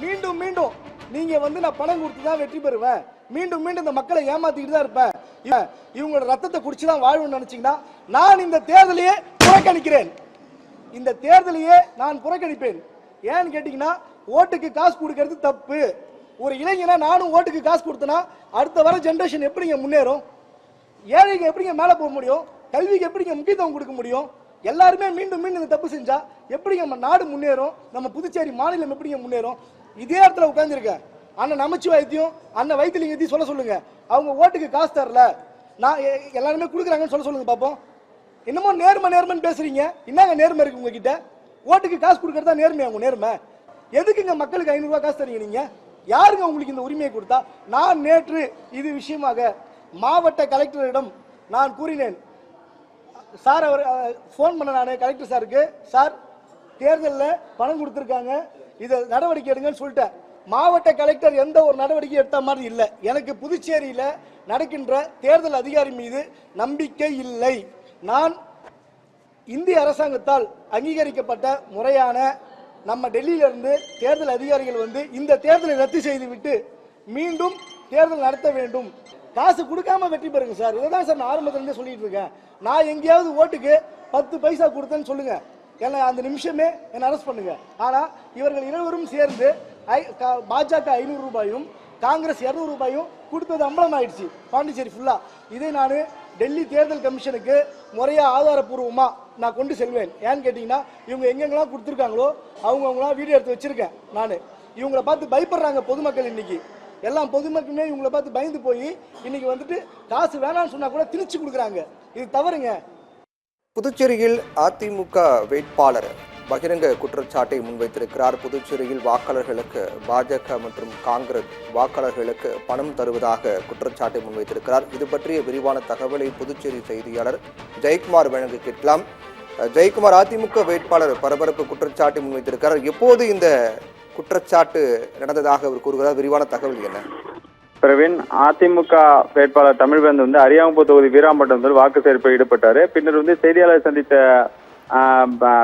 மீண்டும் மீண்டும் நீங்க வந்து நான் பணம் கொடுத்து தான் வெற்றி பெறுவேன், மீண்டும் மீண்டும் இந்த மக்களை ஏமாத்திக்கிட்டு தான் இருப்பேன், இவங்களோட ரத்தத்தை குடிச்சு தான் வாழ்வுன்னு நினைச்சீங்கன்னா நான் இந்த தேர்தலையே புறக்கணிக்கிறேன். இந்த தேர்தலையே நான் புறக்கணிப்பேன். ஏன்னு கேட்டீங்கன்னா ஓட்டுக்கு காசு கொடுக்கறது தப்பு. ஒரு இளைஞனா நானும் ஓட்டுக்கு காசு கொடுத்தனா அடுத்த வர ஜெனரேஷன் எப்படிங்க முன்னேறும்? ஏழைங்க எப்படிங்க மேலே போக முடியும்? கல்விக்கு எப்படிங்க முக்கியத்துவம் கொடுக்க முடியும்? எல்லாருமே மீண்டும் மீண்டும் இந்த தப்பு செஞ்சா எப்படிங்க நம்ம நாடு முன்னேறும்? நம்ம புதுச்சேரி மாநிலம் எப்படிங்க முன்னேறும்? இதே இடத்துல உட்காந்துருக்க அண்ணன் நமச்சிவாயத்தையும் அண்ணன் வைத்திலிங்கத்தையும் சொல்ல சொல்லுங்க. அவங்க ஓட்டுக்கு காசு தரல, நான் எல்லாருமே கொடுக்குறாங்கன்னு சொல்ல சொல்லுங்க பார்ப்போம். என்னமோ நேர்மைன்னு பேசுறீங்க. என்னங்க நேர்மை இருக்கு உங்ககிட்ட? ஓட்டுக்கு காசு கொடுக்கறதா நேர்மையா? உங்க நேர்மை எதுக்குங்க? மக்களுக்கு 500 ரூபாய் காசு தரீங்க நீங்க? யாருங்க உங்களுக்கு இந்த உரிமையை கொடுத்தா? நான் நேற்று இது விஷயமாக மாவட்ட கலெக்டரிடம் நான் கூறினேன். சார் அவர் ஃபோன் பண்ண நான் கலெக்டர் சாருக்கு, சார் தேர்தலில் பணம் கொடுத்துருக்காங்க, இதை நடவடிக்கை எடுங்கன்னு சொல்லிட்டேன். மாவட்ட கலெக்டர் எந்த ஒரு நடவடிக்கை எடுத்த மாதிரி இல்லை. எனக்கு புதுச்சேரியில் நடக்கின்ற தேர்தல் அதிகாரி மீது நம்பிக்கை இல்லை. நான் இந்திய அரசாங்கத்தால் அங்கீகரிக்கப்பட்ட முறையான நம்ம டெல்லியிலிருந்து தேர்தல் அதிகாரிகள் வந்து இந்த தேர்தலை ரத்து செய்துவிட்டு மீண்டும் தேர்தல் நடத்த வேண்டும். காசு கொடுக்காம வெற்றி பெறுங்க சார். இதான் சார் நான் ஆரம்பத்திலிருந்தே சொல்லிட்டு இருக்கேன். நான் எங்கேயாவது ஓட்டுக்கு 10 பைசா கொடுத்தேன்னு சொல்லுங்க, என்னை அந்த நிமிஷமே என்னை அரெஸ்ட் பண்ணுங்க. ஆனா இவர்கள் இருவரும் சேர்ந்து பாஜக 500 ரூபாயும் காங்கிரஸ் 200 ரூபாயும் கொடுத்தது அம்பலம் ஆயிடுச்சு பாண்டிச்சேரி ஃபுல்லா. இதை நான் டெல்லி தேர்தல் கமிஷனுக்கு முறையா ஆதாரப்பூர்வமா நான் கொண்டு செல்வேன். ஏன்னு கேட்டீங்கன்னா இவங்க எங்கெங்கெல்லாம் கொடுத்துருக்காங்களோ அவங்கவுங்களாம் வீடியோ எடுத்து வச்சிருக்கேன். நான் இவங்களை பார்த்து பயப்படுறாங்க பொதுமக்கள். இன்னைக்கு எல்லாம் பொதுமக்களுமே இவங்களை பார்த்து பயந்து போய் இன்னைக்கு வந்துட்டு காசு வேணாம்னு சொன்னா கூட திணிச்சு கொடுக்குறாங்க. இது தவறுங்க. புதுச்சேரியில் அதிமுக வேட்பாளர் பகிரங்க குற்றச்சாட்டை முன்வைத்திருக்கிறார். புதுச்சேரியில் வாக்காளர்களுக்கு பாஜக மற்றும் காங்கிரஸ் வாக்காளர்களுக்கு பணம் தருவதாக குற்றச்சாட்டை முன்வைத்திருக்கிறார். இது பற்றிய விரிவான தகவலை புதுச்சேரி செய்தியாளர் ஜெயக்குமார் வழங்க கேட்கலாம். ஜெயக்குமார், அதிமுக வேட்பாளர் பரபரப்பு குற்றச்சாட்டை முன்வைத்திருக்கிறார். எப்போது இந்த குற்றச்சாட்டு நடந்ததாக அவர் கூறுகிறார்? விரிவான தகவல் என்ன? பிரவீன், அதிமுக வேட்பாளர் தமிழ்வேந்தன் வந்து அரியாங்குப்பம் தொகுதி வீராம்பட்டம் வாக்கு சேகரிப்பில் ஈடுபட்டாரு. பின்னர் வந்து செய்தியாளர் சந்தித்த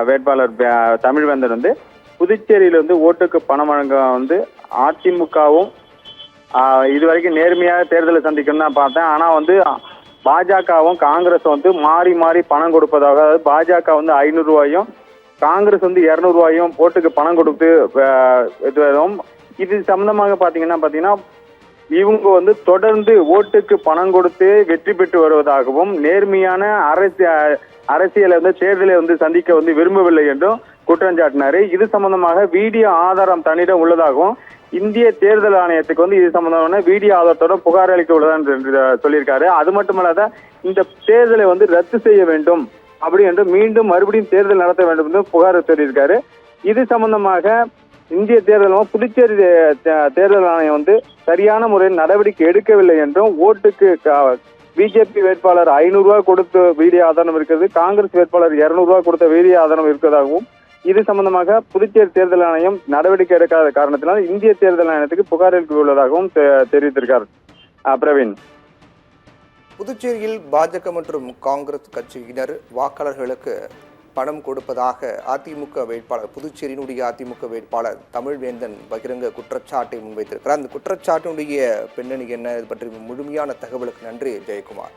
வேட்பாளர் தமிழ்வேந்தன் வந்து புதுச்சேரியில வந்து ஓட்டுக்கு பணம் வழங்க வந்து அதிமுகவும் இதுவரைக்கும் நேர்மையாக தேர்தலை சந்திக்கணும்னு தான் பார்த்தேன். ஆனா வந்து பாஜகவும் காங்கிரஸ் வந்து மாறி மாறி பணம் கொடுப்பதாக, அதாவது பாஜக வந்து 500 ரூபாயும் காங்கிரஸ் வந்து 200 ரூபாயும் ஓட்டுக்கு பணம் கொடுத்து இது சம்பந்தமாக பாத்தீங்கன்னா இவங்க வந்து தொடர்ந்து ஓட்டுக்கு பணம் கொடுத்து வெற்றி பெற்று வருவதாகவும் நேர்மையான அரசியலை வந்து தேர்தலை வந்து சந்திக்க வந்து விரும்பவில்லை என்றும் குற்றம் சாட்டினாரு. இது சம்பந்தமாக வீடியோ ஆதாரம் தன்னிடம் உள்ளதாகவும் இந்திய தேர்தல் ஆணையத்துக்கு வந்து இது சம்பந்தமான வீடியோ ஆதாரத்தோட புகார் அளிக்க உள்ளதா என்று சொல்லியிருக்காரு. அது மட்டுமல்லாத இந்த தேர்தலை வந்து ரத்து செய்ய வேண்டும் அப்படி என்று மறுபடியும் தேர்தல் நடத்த வேண்டும் என்று புகார் சொல்லியிருக்காரு. இது சம்பந்தமாக இந்திய தேர்தலும் புதுச்சேரி தேர்தல் ஆணையம் வந்து சரியான முறையில் நடவடிக்கை எடுக்கவில்லை என்றும், ஓட்டுக்கு பிஜேபி வேட்பாளர் 500 ரூபாய் கொடுத்து வீடியோ ஆதாரம் இருக்கிறது, காங்கிரஸ் வேட்பாளர் 200 ரூபாய் கொடுத்த வீடியோ ஆதாரம் இருக்கிறதாகவும், இது சம்பந்தமாக புதுச்சேரி தேர்தல் ஆணையம் நடவடிக்கை எடுக்காத காரணத்தினால் இந்திய தேர்தல் ஆணையத்துக்கு புகார் அளிக்க உள்ளதாகவும் தெரிவித்திருக்கார். பிரவீன், புதுச்சேரியில் பாஜக மற்றும் காங்கிரஸ் கட்சியினர் வாக்காளர்களுக்கு பணம் கொடுப்பதாக அதிமுக வேட்பாளர், புதுச்சேரியினுடைய அதிமுக வேட்பாளர் தமிழ்வேந்தன் பகிரங்க குற்றச்சாட்டை முன்வைத்திருக்கிறார். அந்த குற்றச்சாட்டினுடைய பின்னணி என்ன, இது பற்றி முழுமையான தகவலுக்கு நன்றி ஜெயக்குமார்.